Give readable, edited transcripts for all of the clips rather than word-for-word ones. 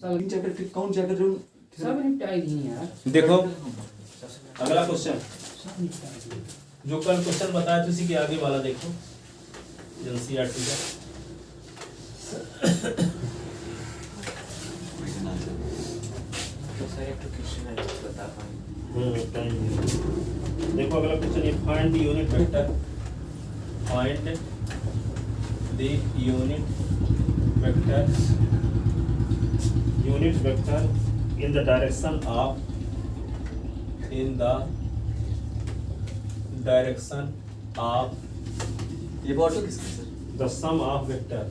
Chapter कौन chapter जो सब निपटाई दी यार। देखो अगला क्वेश्चन, सब निपटाई दी। जो कल क्वेश्चन बताया था उसी के आगे वाला देखो, एनसीईआरटी का। तो सर एक क्वेश्चन है बता पाएंगे? देखो अगला क्वेश्चन है, find the unit vector, find the unit vector in the direction of ये बहुत किसका sir? the sum of vector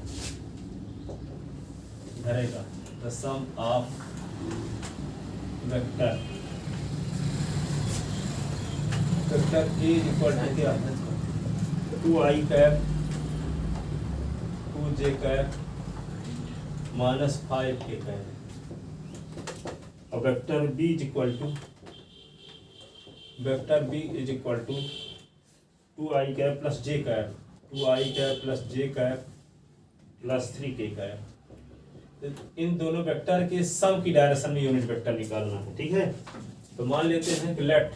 धरेगा the sum of vector A equal to क्या 2i cap 2j cap minus 5k cap और vector b is equal to 2i cap plus j cap 2i cap plus j cap plus 3k cap. इन दोनों vector के सम की direction में unit vector निकालना है, ठीक है। तो मान लेते हैं कि let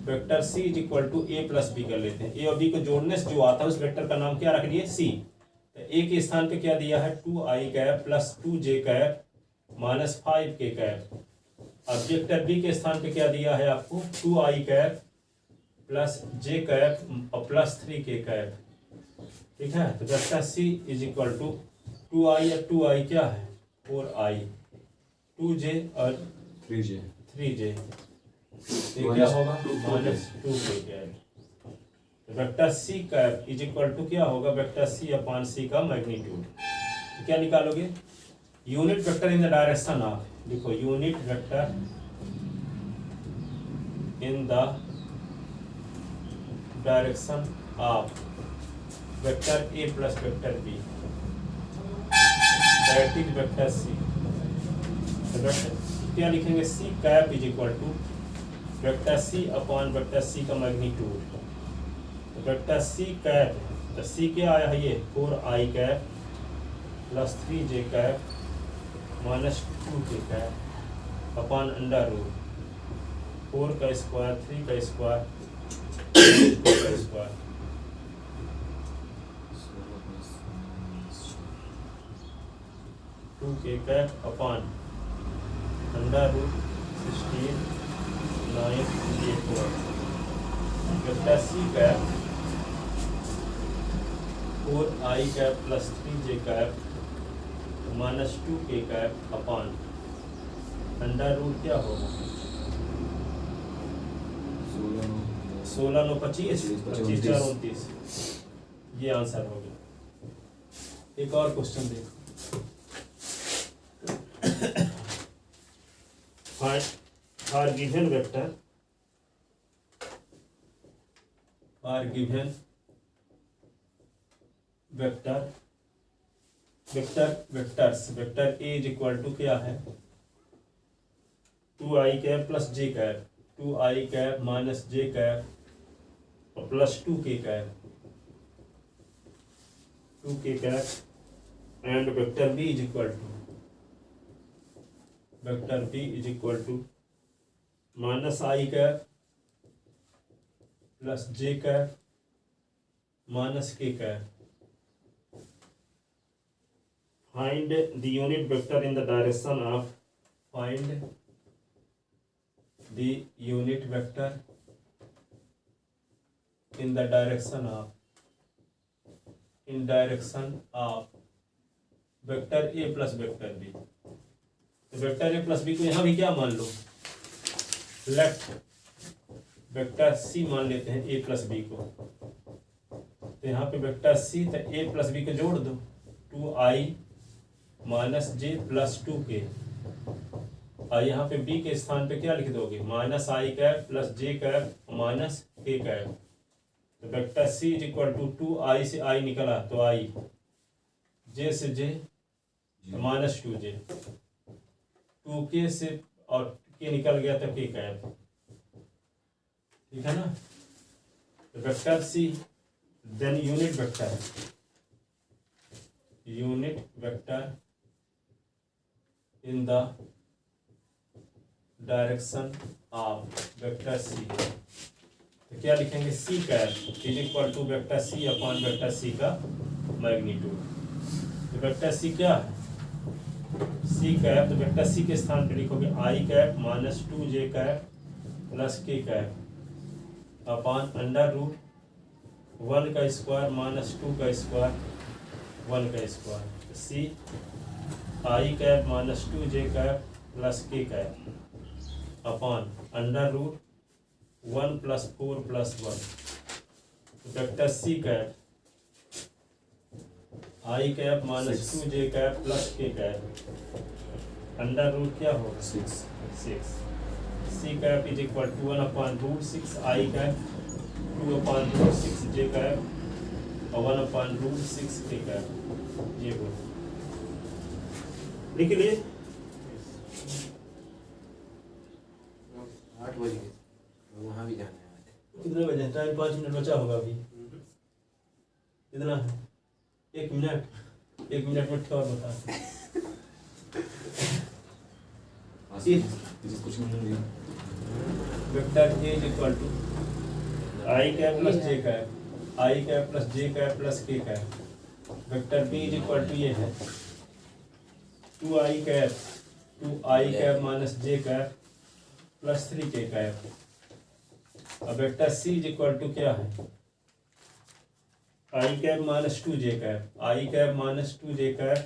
vector c is equal to a plus b कर लेते हैं। a और b को जोड़ने से जो आता है उस वेक्टर का नाम क्या रख दिए c। तो a के स्थान पे क्या दिया है 2i cap plus 2j cap minus 5k cap. अब वेक्टर बी के स्थान पे क्या दिया है आपको 2i cap plus j cap और प्लस 3k कैप, ठीक है। तो vector c is equal to 2i और 2i क्या है 4i 2j और 3j ये क्या होगा माइनस 2k कैप। तो vector c cap is equal to क्या होगा वेक्टर c अपॉन c का मैग्नीट्यूड। तो क्या निकालोगे unit vector in the direction of, देखो unit vector in the direction of vector a plus vector b that is vector c। क्या लिखेंगे c cap is equal to vector c upon vector c का magnitude. तो vector c cap तो c क्या आया है ये 4i cap plus 3j cap minus 2k cap upon under root 4 का स्क्वायर 3 का स्क्वायर 2 का square 2k cap upon under root 16 9 vector c cap 4i cap plus 3j cap minus 2k cap upon under root क्या होगा 16 9 25 25 4 29, ये answer हो गया। एक और क्वेश्चन देखो, for given vector vector a is equal to क्या है 2i cap plus j cap 2i cap minus j cap और plus 2k cap and vector b is equal to minus i cap plus j cap minus k cap. Find the unit vector in the direction of vector a plus vector b। तो vector a plus b को यहाँ भी क्या मान लो left vector c मान लेते हैं a plus b को। तो यहाँ पे वेक्टर c तो a प्लस b को जोड़ दो 2i minus j plus 2k और यहाँ पे b के स्थान पे क्या लिख दोगे minus i cap plus j cap minus k cap. तो vector c is equal to 2i से i निकला तो i j से j माइनस 2j 2k से और k निकल गया तो k कैप, ठीक है ना। तो vector c then unit vector in the direction of vector c. तो क्या लिखेंगे, c cap is equal to vector c upon vector c का मैग्नीट्यूड। तो वेक्टर सी क्या है, सी कैप, तो वेक्टर सी के स्थान पे लिखोगे I cap minus 2j cap plus K cap upon under root 1 का स्क्वायर माइनस 2 का स्क्वायर 1 का स्क्वायर। तो C I cap minus 2j cap plus K cap upon under root 1 + 4 + 1। Vector C cap I cap minus 2j cap plus K cap under root क्या होगा 6। C cap is equal to 1/√6 I cap 2/√6 J cap और 1/√6 के cap. ये बोल लिख लिए। 8 बज गए, वहाँ भी जाना है। कितने बजे? टाइम 5 मिनट बचा होगा अभी। कितना है? 1 मिनट। 1 मिनट में क्या बता कुछ नहीं। Vector A is equal to I cap plus J cap, I cap plus J cap plus K cap. Vector B is equal to ये है 2i cap minus J cap plus 3k cap. अब vector C is equal to क्या है, I cap minus 2j cap, I cap minus 2j cap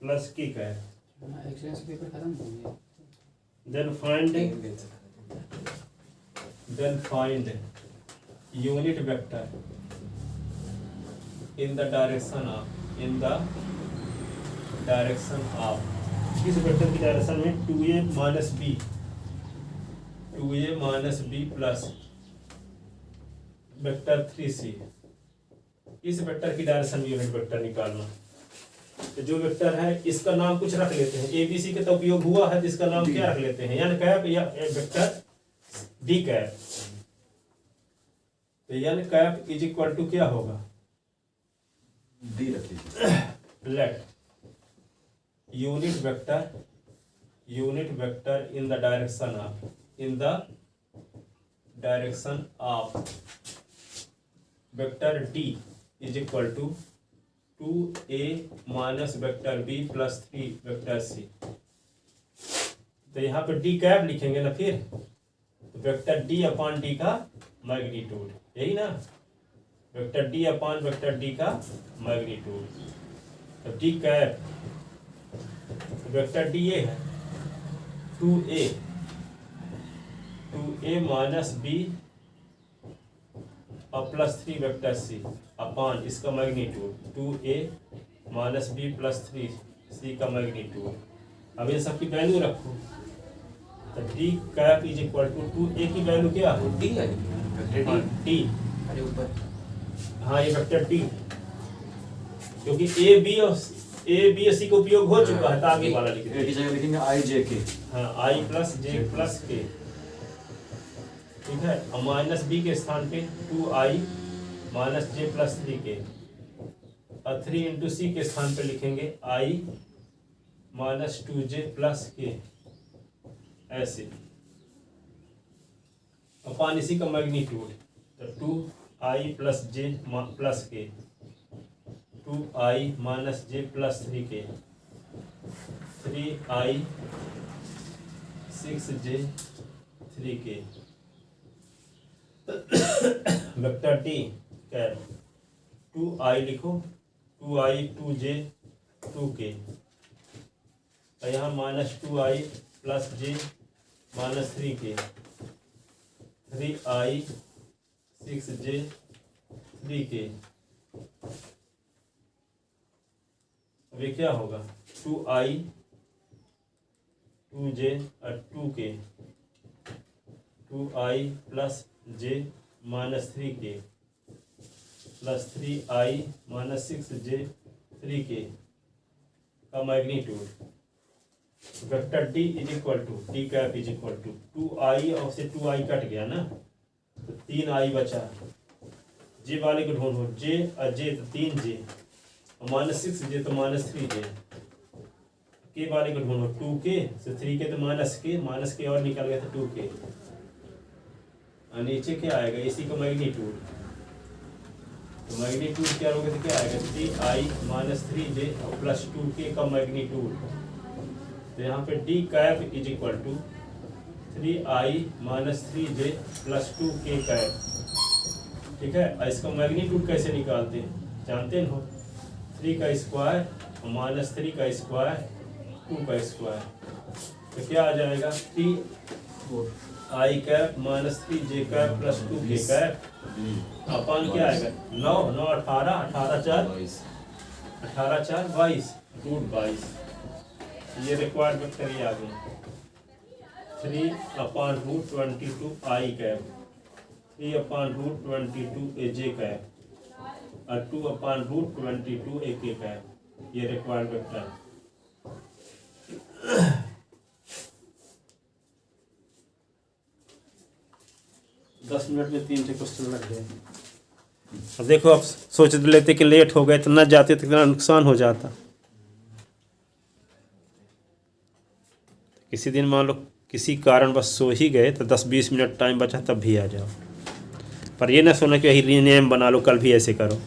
plus K cap. Experience paper खत्म हो गया। Then find unit vector in the direction of किस vector की direction में 2a minus b plus vector 3c। इस vector की direction में unit vector निकालना। तो जो वेक्टर है इसका नाम कुछ रख लेते हैं, ए बी सी के तो उपयोग हुआ है, तो इसका नाम क्या रख लेते हैं, एन कैप या वेक्टर डी कैप। तो n cap is equal to क्या होगा, डी रख लीजिए। Let unit vector in the direction of vector d is equal to 2a minus vector b plus 3 vector c। तो यहाँ पे डी कैप लिखेंगे ना, फिर तो वेक्टर डी अपॉन डी का मैग्नीट्यूड, यही ना, vector D upon vector D का मैग्नीट्यूड। तो डी कैप वेक्टर डी ये है 2a माइनस b और प्लस 3 वेक्टर सी अपॉन इसका magnitude 2a minus b plus 3c का मैग्नीट्यूड। अब इन सब की वैल्यू रखो। तो d cap is equal to 2a की वैल्यू क्या है, डी है, हाँ डी, अरे ऊपर, हाँ ये वेक्टर डी, क्योंकि ए बी और सी का उपयोग हो चुका है, तो आगे वाला लिखेंगे आई जे के, हाँ आई प्लस जे प्लस के, ठीक है। और माइनस बी के स्थान पे 2i minus J plus 3k और 3 इंटू सी के स्थान पे लिखेंगे i माइनस 2j प्लस के, ऐसे अपॉन इसी का मैग्नीट्यूड। तो 2i प्लस जे plus K, 2i minus J plus 3k, 3i 6j 3k। Vector D cap 2i लिखो, 2i 2j 2k, और यहाँ minus 2i plus j minus 3k, 3i 6j 3k। अब ये क्या होगा, 2i 2j और 2k, 2i plus j minus 3k plus 3i minus 6j 3k का magnitude. Vector d is equal to d cap is equal to 2i और से 2i cut गया ना, तो 3i बचा, जे वाले को ढूंढो, j और j तो 3j और माइनस 6j तो माइनस 3j, के वाले को ढूंढो 2k से 3k तो माइनस के और निकल गया था 2k और नीचे क्या आएगा इसी का मैग्नीट्यूड तो मैग्नीट्यूड क्या होगा तो क्या आएगा 3i minus 3j plus 2k का मैग्नीट्यूड तो यहाँ पे d cap is equal to 3i minus 3j plus 2k cap ठीक है। और इसका मैग्नीट्यूड कैसे निकालते हैं जानते हो 3 का स्क्वायर माइनस 3 का स्क्वायर 2 का स्क्वायर तो क्या आ जाएगा 3i cap minus 3j cap plus 2k cap upon क्या आएगा 9 9 18 18 4 22 रूट 22 ये रिक्वायर्ड वेक्टर ये आ गया 3/√22 i कैप 3/√22 aj कैप और 2/√22 ak कैप ये रिक्वायर्ड वेक्टर 10 मिनट में 3 क्वेश्चन लग गए। अब देखो अब सोच लेते कि लेट हो गए तो न जाते तो कितना नुकसान हो जाता। किसी दिन मान लो किसी कारण बस सो ही गए तो 10-20 मिनट टाइम बचा तब भी आ जाओ, पर ये ना सोना कि वही रीनेम बना लो कल भी ऐसे करो